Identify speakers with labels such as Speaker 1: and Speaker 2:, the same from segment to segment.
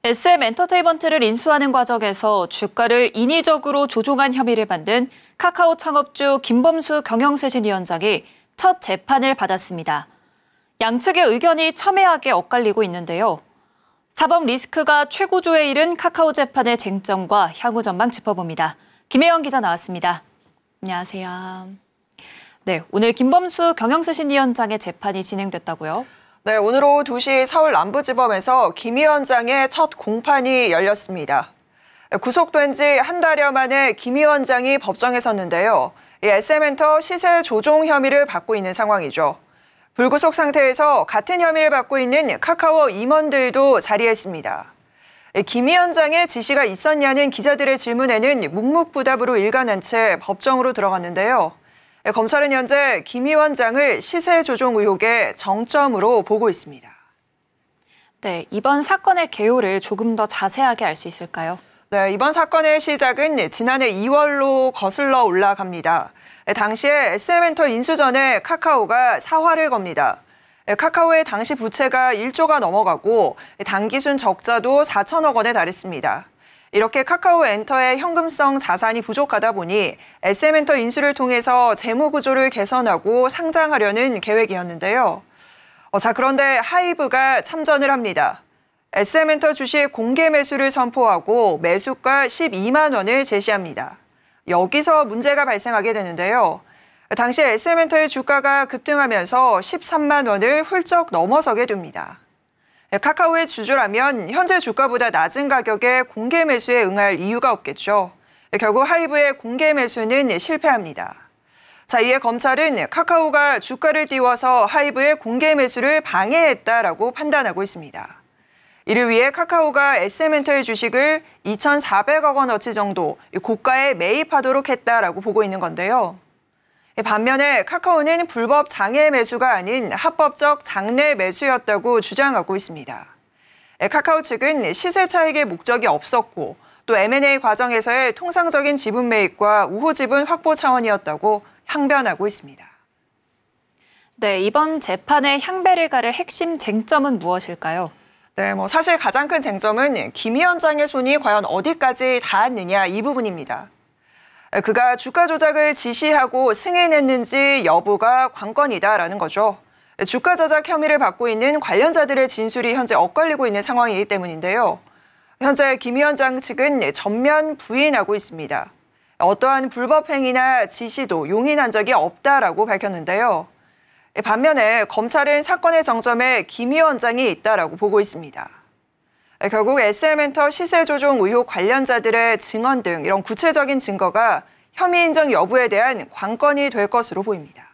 Speaker 1: SM엔터테인먼트를 인수하는 과정에서 주가를 인위적으로 조종한 혐의를 받는 카카오 창업주 김범수 경영쇄신위원장이 첫 재판을 받았습니다. 양측의 의견이 첨예하게 엇갈리고 있는데요. 사법 리스크가 최고조에 이른 카카오 재판의 쟁점과 향후 전망 짚어봅니다. 김혜영 기자 나왔습니다. 안녕하세요. 네, 오늘 김범수 경영쇄신위원장의 재판이 진행됐다고요?
Speaker 2: 네, 오늘 오후 2시 서울 남부지법에서 김 위원장의 첫 공판이 열렸습니다. 구속된 지 한 달여 만에 김 위원장이 법정에 섰는데요. SM엔터 시세 조종 혐의를 받고 있는 상황이죠. 불구속 상태에서 같은 혐의를 받고 있는 카카오 임원들도 자리했습니다. 김 위원장의 지시가 있었냐는 기자들의 질문에는 묵묵부답으로 일관한 채 법정으로 들어갔는데요. 검찰은 현재 김 위원장을 시세 조종 의혹의 정점으로 보고 있습니다.
Speaker 1: 네, 이번 사건의 개요를 조금 더 자세하게 알 수 있을까요?
Speaker 2: 네, 이번 사건의 시작은 지난해 2월로 거슬러 올라갑니다. 당시에 SM엔터 인수 전에 카카오가 사활을 겁니다. 카카오의 당시 부채가 1조가 넘어가고 단기순 적자도 4천억 원에 달했습니다. 이렇게 카카오엔터의 현금성 자산이 부족하다 보니 SM엔터 인수를 통해서 재무 구조를 개선하고 상장하려는 계획이었는데요. 그런데 하이브가 참전을 합니다. SM엔터 주식 공개 매수를 선포하고 매수가 12만 원을 제시합니다. 여기서 문제가 발생하게 되는데요. 당시 SM엔터의 주가가 급등하면서 13만 원을 훌쩍 넘어서게 됩니다. 카카오의 주주라면 현재 주가보다 낮은 가격에 공개 매수에 응할 이유가 없겠죠. 결국 하이브의 공개 매수는 실패합니다. 이에 검찰은 카카오가 주가를 띄워서 하이브의 공개 매수를 방해했다라고 판단하고 있습니다. 이를 위해 카카오가 SM엔터의 주식을 2,400억 원어치 정도 고가에 매입하도록 했다라고 보고 있는 건데요. 반면에 카카오는 불법 장외 매수가 아닌 합법적 장내 매수였다고 주장하고 있습니다. 카카오 측은 시세 차익의 목적이 없었고 또 M&A 과정에서의 통상적인 지분 매입과 우호 지분 확보 차원이었다고 항변하고 있습니다.
Speaker 1: 네, 이번 재판의 향배를 가를 핵심 쟁점은 무엇일까요?
Speaker 2: 네, 사실 가장 큰 쟁점은 김 위원장의 손이 과연 어디까지 닿았느냐 이 부분입니다. 그가 주가 조작을 지시하고 승인했는지 여부가 관건이다라는 거죠. 주가 조작 혐의를 받고 있는 관련자들의 진술이 현재 엇갈리고 있는 상황이기 때문인데요. 현재 김 위원장 측은 전면 부인하고 있습니다. 어떠한 불법 행위나 지시도 용인한 적이 없다라고 밝혔는데요. 반면에 검찰은 사건의 정점에 김 위원장이 있다라고 보고 있습니다. 결국 SM엔터 시세 조종 의혹 관련자들의 증언 등 이런 구체적인 증거가 혐의 인정 여부에 대한 관건이 될 것으로 보입니다.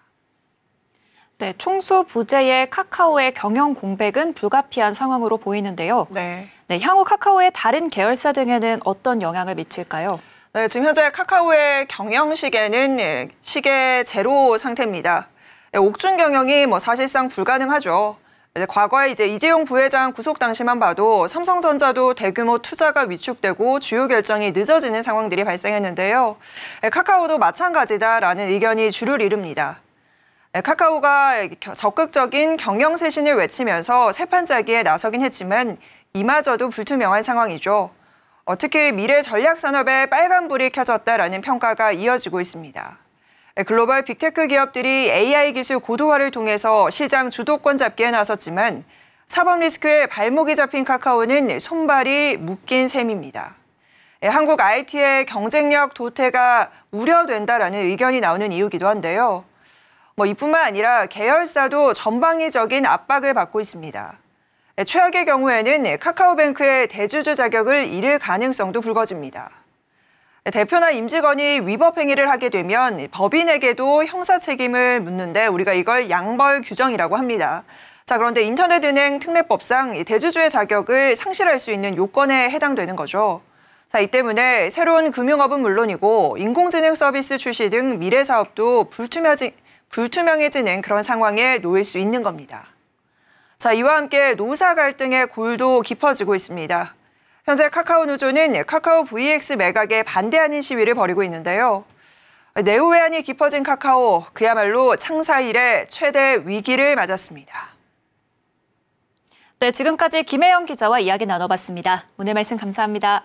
Speaker 1: 네, 총수 부재의 카카오의 경영 공백은 불가피한 상황으로 보이는데요.
Speaker 2: 네,
Speaker 1: 향후 카카오의 다른 계열사 등에는 어떤 영향을 미칠까요?
Speaker 2: 네, 지금 현재 카카오의 경영식에는 시계 제로 상태입니다. 옥중 경영이 사실상 불가능하죠. 과거에 이재용 부회장 구속 당시만 봐도 삼성전자도 대규모 투자가 위축되고 주요 결정이 늦어지는 상황들이 발생했는데요. 카카오도 마찬가지다라는 의견이 주를 이룹니다. 카카오가 적극적인 경영 쇄신을 외치면서 세판짜기에 나서긴 했지만 이마저도 불투명한 상황이죠. 특히 미래 전략 산업에 빨간불이 켜졌다라는 평가가 이어지고 있습니다. 글로벌 빅테크 기업들이 AI 기술 고도화를 통해서 시장 주도권 잡기에 나섰지만 사법 리스크에 발목이 잡힌 카카오는 손발이 묶인 셈입니다. 한국 IT의 경쟁력 도태가 우려된다라는 의견이 나오는 이유기도 한데요. 이뿐만 아니라 계열사도 전방위적인 압박을 받고 있습니다. 최악의 경우에는 카카오뱅크의 대주주 자격을 잃을 가능성도 불거집니다. 대표나 임직원이 위법 행위를 하게 되면 법인에게도 형사 책임을 묻는데 우리가 이걸 양벌 규정이라고 합니다. 그런데 인터넷은행 특례법상 대주주의 자격을 상실할 수 있는 요건에 해당되는 거죠. 이 때문에 새로운 금융업은 물론이고 인공지능 서비스 출시 등 미래 사업도 불투명해지는 그런 상황에 놓일 수 있는 겁니다. 이와 함께 노사 갈등의 골도 깊어지고 있습니다. 현재 카카오 노조는 카카오 VX 매각에 반대하는 시위를 벌이고 있는데요. 내후회한이 깊어진 카카오, 그야말로 창사 이래 최대 위기를 맞았습니다.
Speaker 1: 네, 지금까지 김혜영 기자와 이야기 나눠봤습니다. 오늘 말씀 감사합니다.